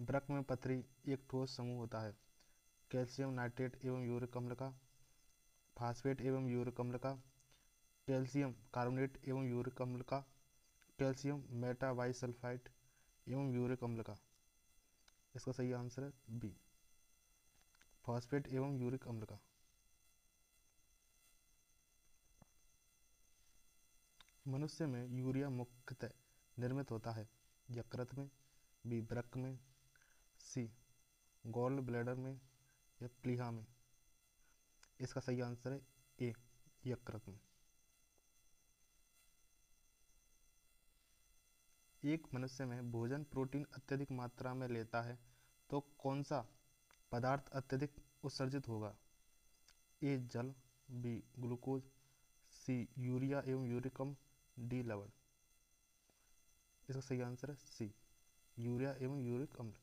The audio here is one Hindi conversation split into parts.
ब्रक में पथरी एक ठोस समूह होता है। कैल्शियम नाइट्रेट एवं यूरिक अम्ल का, फास्फेट एवं यूरिक अम्ल का, कैल्शियम कार्बोनेट एवं यूरिक अम्ल का, कैल्शियम मेटाबाइसल्फाइड एवं यूरिक अम्ल का। इसका सही आंसर है बी, फॉस्फेट एवं यूरिक अम्ल का। मनुष्य में यूरिया मुख्यतः निर्मित होता है यकृत में, बी वृक्क में, सी गॉल ब्लैडर में या प्लीहा में। इसका सही आंसर है ए, यकृत में। एक मनुष्य में भोजन प्रोटीन अत्यधिक मात्रा में लेता है तो कौन सा पदार्थ अत्यधिक उत्सर्जित होगा? ए जल, बी ग्लूकोज, सी यूरिया एवं यूरिक अम्ल, डी लवण। इसका सही आंसर है सी, यूरिया एवं यूरिक अम्ल।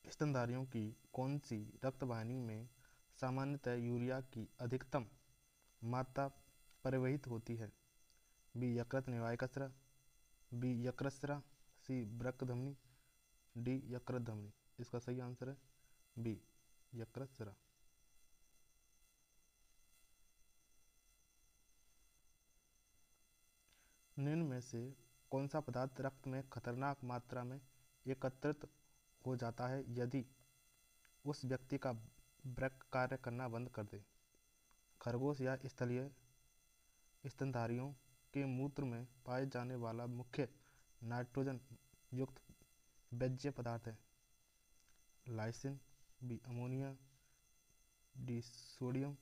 स्तनधारियों की कौन सी रक्त वाहिनी में सामान्यतः यूरिया की अधिकतम मात्रा परिवहित होती है? बी यकृत निवायक स्रा, बी यकृत स्रा, सी वृक्क धमनी, डी यकृत धमनी। इसका सही आंसर है बी, यकृत स्रा। निम्न में से कौन सा पदार्थ रक्त में खतरनाक मात्रा में एकत्रित हो जाता है यदि उस व्यक्ति का वृक्क कार्य करना बंद कर दे? खरगोश या स्थलीय स्तनधारियों के मूत्र में पाए जाने वाला मुख्य नाइट्रोजन युक्त बेज्य पदार्थ है? Lysine, B ammonia, D sodium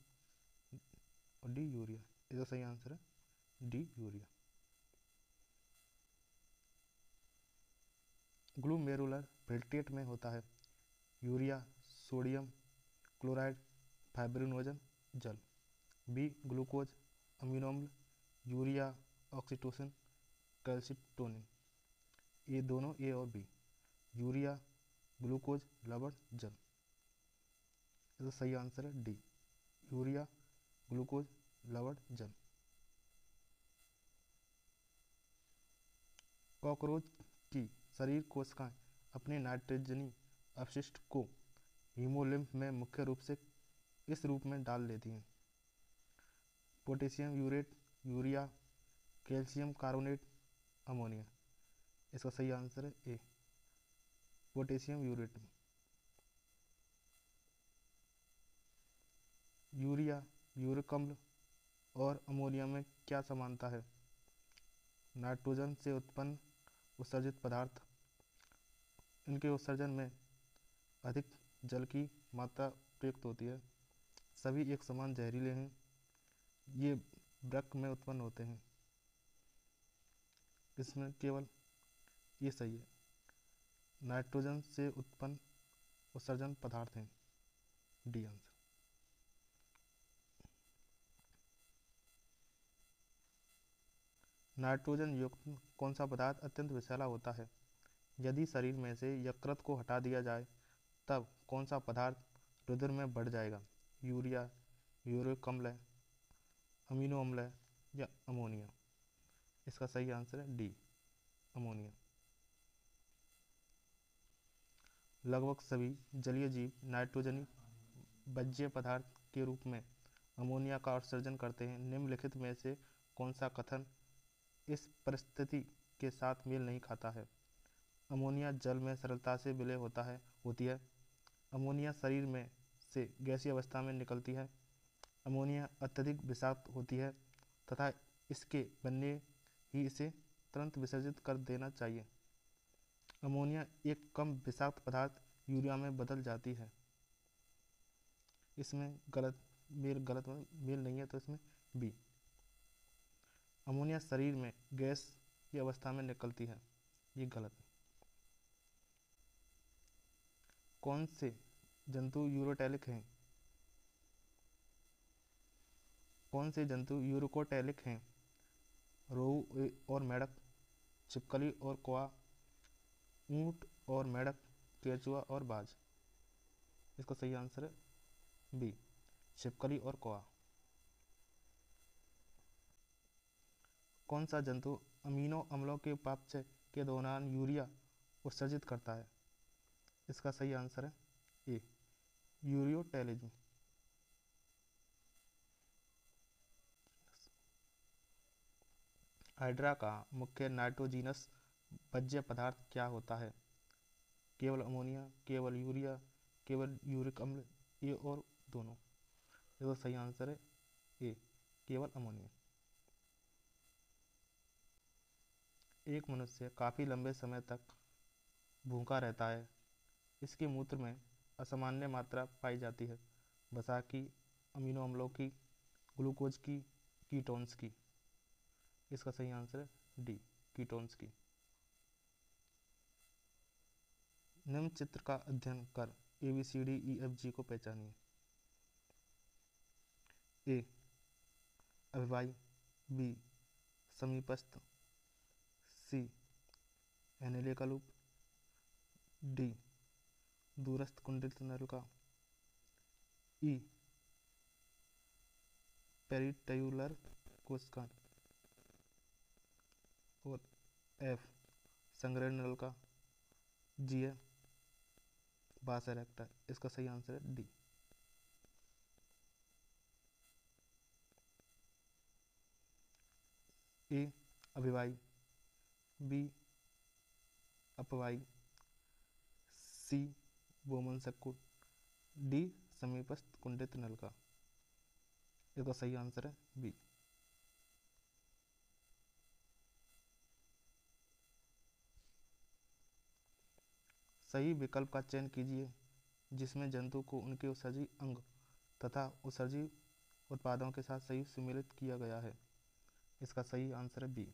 और डी यूरिया। इसका सही आंसर है डी यूरिया। ग्लूमेरुलर फिल्ट्रेट में होता है यूरिया, सोडियम क्लोराइड, फाइब्रिनोजन, जल। बी ग्लूकोज, अमीनो अम्ल, यूरिया, ऑक्सीटोसिन, कैल्सिटोनिन। ये दोनों ए और बी, यूरिया, ग्लूकोज, लवण, जल। इसका सही आंसर है डी, यूरिया, ग्लूकोज, लवण, जल। कॉकरोच की शरीर कोशिकाएं अपने नाइट्रोजनी अपशिष्ट को हीमोलिम्फ में मुख्य रूप से इस रूप में डाल लेती हैं: potassium urate, urea, calcium carbonate, ammonia. इसका सही आंसर है ए, पोटेशियम यूरेट में। यूरिया, यूरिक अम्ल और अमोनिया में क्या समानता है? नाइट्रोजन से उत्पन्न उत्सर्जित पदार्थ, इनके उत्सर्जन में अधिक जल की मात्रा प्रयुक्त होती है, सभी एक समान जहरीले हैं, ये वृक्क में उत्पन्न होते हैं। इसमें केवल ये सही है, नाइट्रोजन से उत्पन्न उत्सर्जन पदार्थ हैं, डी आंसर। नाइट्रोजन युक्त कौन सा पदार्थ अत्यंत विषैला होता है? यदि शरीर में से यकृत को हटा दिया जाए तब कौन सा पदार्थ रुधिर में बढ़ जाएगा? यूरिया, यूरिक अम्ल, अमीनो अम्ल या अमोनिया। इसका सही आंसर है डी, अमोनिया। लगभग सभी जलीय जीव नाइट्रोजनी बज्य पदार्थ के रूप में अमोनिया का उत्सर्जन करते हैं। निम्नलिखित में से कौन सा कथन इस परिस्थिति के साथ मेल नहीं खाता है? अमोनिया जल में सरलता से विलय होती है। अमोनिया शरीर में से गैसीय अवस्था में निकलती है। अमोनिया अत्यधिक विषाक्त होती है तथा इसके बनने ही इसे तुरंत विसर्जित कर देना चाहिए। अमोनिया एक कम विषाक्त पदार्थ यूरिया में बदल जाती है। इसमें गलत मेल नहीं है, तो इसमें बी, अमोनिया शरीर में गैस की अवस्था में निकलती है, ये गलत है। कौन से जंतु यूरोटैलिक हैं? कौन से जंतु यूरोकोटैलिक हैं? रोहू और मेढक, छिपकली और कौवा, ऊंट और मेढक, केंचुआ और बाज। इसका सही आंसर है बी, छिपकली और कौवा। कौन सा जंतु अमीनो अम्लों के उपापचय के दौरान यूरिया उत्सर्जित करता है? इसका सही आंसर है ए, यूरियोटेलिज्म। हाइड्रा का मुख्य नाइट्रोजीनस वर्ज्य पदार्थ क्या होता है? केवल अमोनिया, केवल यूरिया, केवल यूरिक अम्ल, ये और दोनों? इसका सही आंसर है ए, केवल अमोनिया। एक मनुष्य काफ़ी लंबे समय तक भूखा रहता है। इसके मूत्र में असामान्य मात्रा पाई जाती है। वसा की, अमीनो अम्लों की, ग्लूकोज की, कीटोन्स की? इसका सही आंसर है डी, कीटोन्स की। निम्न चित्र का अध्ययन कर ABCDEFG को पहचानिए। ए, अभिवाही, बी, समीपस्थ, सी, एनेले का लूप, डी, दूरस्थ कुंडलित नलिका, ई, पेरिट्यूलर कोशिका, और एफ, संग्रहण नलिका, जी है बास इरेक्टर। इसका सही आंसर है डी। ए, अभिवाही, बी, अपवाही, सी, बोमन सक्कुड, डी, समीपस्थ कुंडित नलिका? इसका सही आंसर है बी। सही विकल्प का चयन कीजिए जिसमें जंतु को उनके उत्सर्जी अंग तथा उत्सर्जी उत्पादों के साथ सही सम्मिलित किया गया है। इसका सही आंसर है बी,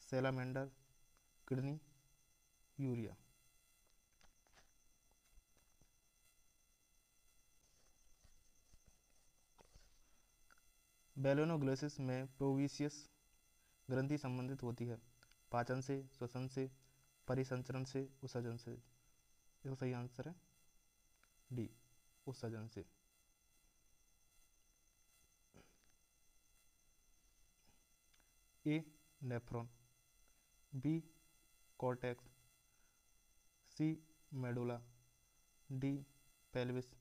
सैलामेंडर, किडनी, यूरिया। बेलोनोग्लोसिस में प्रोविसियस ग्रंथि संबंधित होती है पाचन से, श्वसन से, परिसंचरण से, उत्सर्जन से? इसका सही आंसर है डी, उत्सर्जन से। ए, नेफ्रॉन, बी, कॉर्टेक्स, सी, मेडुला, डी, पेल्विस,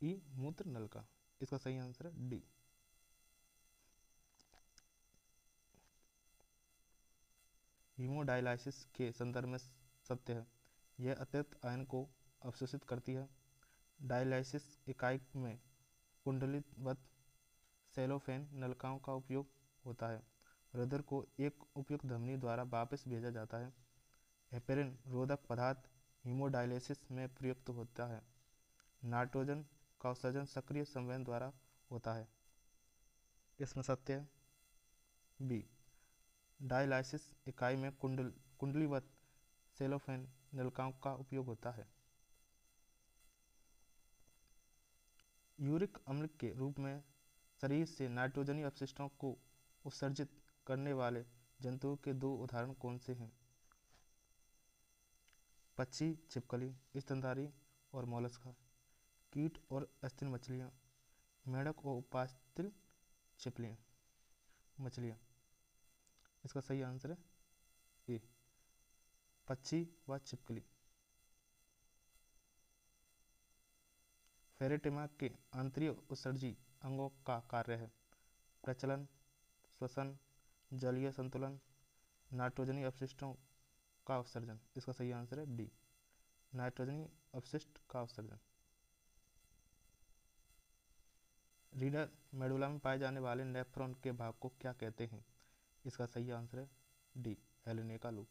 ई, मूत्र नलिका? इसका सही आंसर है डी। हीमोडायलिसिस के संदर्भ में सत्य है। यह अतिरिक्त आयन को अवशोषित करती है। डायलिसिस इकाई में कुंडलीवत सेलोफेन नलिकाओं का उपयोग होता है। रुधिर को एक उपयुक्त धमनी द्वारा वापस भेजा जाता है। हेपेरिन रोधक पदार्थ हीमोडायलिसिस में प्रयुक्त होता है। नाइट्रोजन का उत्सर्जन सक्रिय संवेदन द्वारा होता है। इसमें सत्य है बी, डायलिसिस इकाई में कुंडलीवत सेलोफेन नलिकाओं का उपयोग होता है। यूरिक अम्ल के रूप में शरीर से नाइट्रोजनी अपशिष्टों को उत्सर्जित करने वाले जंतुओं के दो उदाहरण कौन से हैं? पक्षी, छिपकली, स्तनधारी और मोलस्का, कीट और स्तन मछलियाँ, मेंढक और उपास्थल मछलियाँ? इसका सही आंसर है ए, पक्षी व छिपकली। फेरेटिमा के आंतरिक उत्सर्जी अंगों का कार्य है प्रचलन, श्वसन, जलीय संतुलन, नाइट्रोजनी अपशिष्टों का उत्सर्जन? इसका सही आंसर है डी, नाइट्रोजनी अपशिष्ट का उत्सर्जन। रीडर मेडुला में पाए जाने वाले नेफ्रॉन के भाग को क्या कहते हैं? इसका सही आंसर है डी, हेलेने का लूप।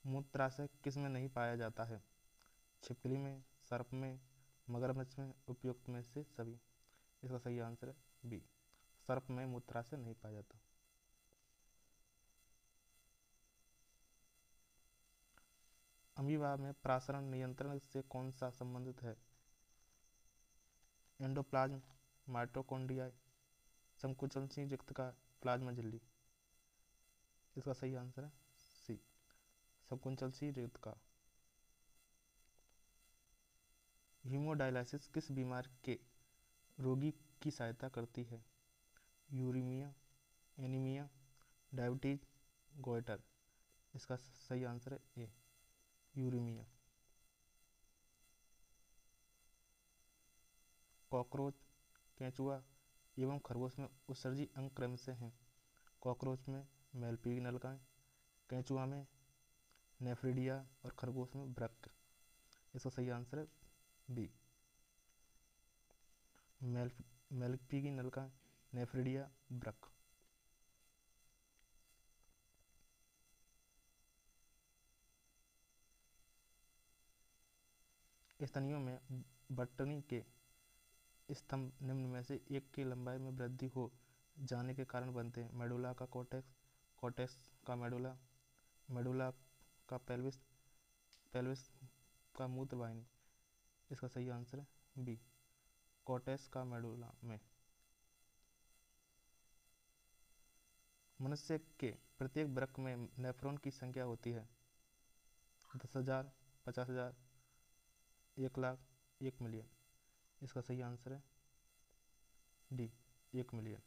मूत्राशय किस में नहीं पाया जाता है? छिपकली में, सर्प में, मगरमच्छ में, उपयुक्त में से सभी? इसका सही आंसर है बी, सर्प में मूत्राशय नहीं पाया जाता। अमीबा में प्रासरण नियंत्रण से कौन सा संबंधित है? एंडोप्लाज्म, माइटोकॉन्ड्रिया, संकुचनशील रिक्तका, प्लाज्मा झिल्ली? इसका सही आंसर है सी, संकुचनशील रिक्तका। हीमोडायलिसिस किस बीमारी के रोगी की सहायता करती है? Uraemia, anaemia, diabetes, goitre. इसका सही आंसर है ए, यूरीमिया। कॉकरोच, केंचुआ एवं खरगोश में उत्सर्जी अंग क्रम से हैं। कॉकरोच में मेलपीगी नलिकाएं, केंचुआ में नेफ्रिडिया और खरगोश में ब्रक। इसका सही आंसर है बी, मेलपीगी नलिकाएं, नेफ्रिडिया, ब्रक। स्तनियों में बटनी के स्तंभ निम्न में से एक की लंबाई में वृद्धि हो जाने के कारण बनते हैं। मेडुला का कॉर्टेक्स, कॉर्टेक्स का मेडुला, मेडुला का पेल्विस, पेल्विस का मूत्र वाहिनी। इसका सही आंसर है बी, कॉर्टेक्स का मेडुला में। मनुष्य के प्रत्येक वृक्क में नेफ्रॉन की संख्या होती है 10,000, 50,000, 1,00,000, 1,000,000। इसका सही आंसर है डी, 1,000,000।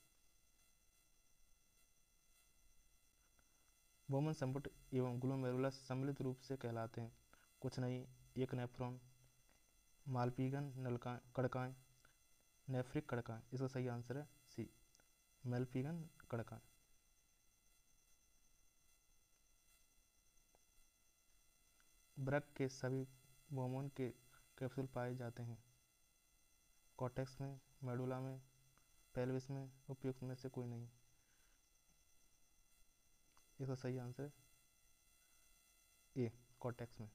बोमन संपुट एवं ग्लोमेरुलस सम्मिलित रूप से कहलाते हैं। कुछ नहीं, एक नेफ्रॉन, मालपीगन नलिकाएं, कड़काएं, नेफ्रिक कड़काएं। इसका सही आंसर है सी, मेलपीगन कड़काएं। वृक्क के सभी बोमन के कैप्सूल पाए जाते हैं। कॉर्टेक्स में, मेडुला में, पेल्विस में, उपयुक्त में से कोई नहीं। इसका सही आंसर ए, कॉर्टेक्स में।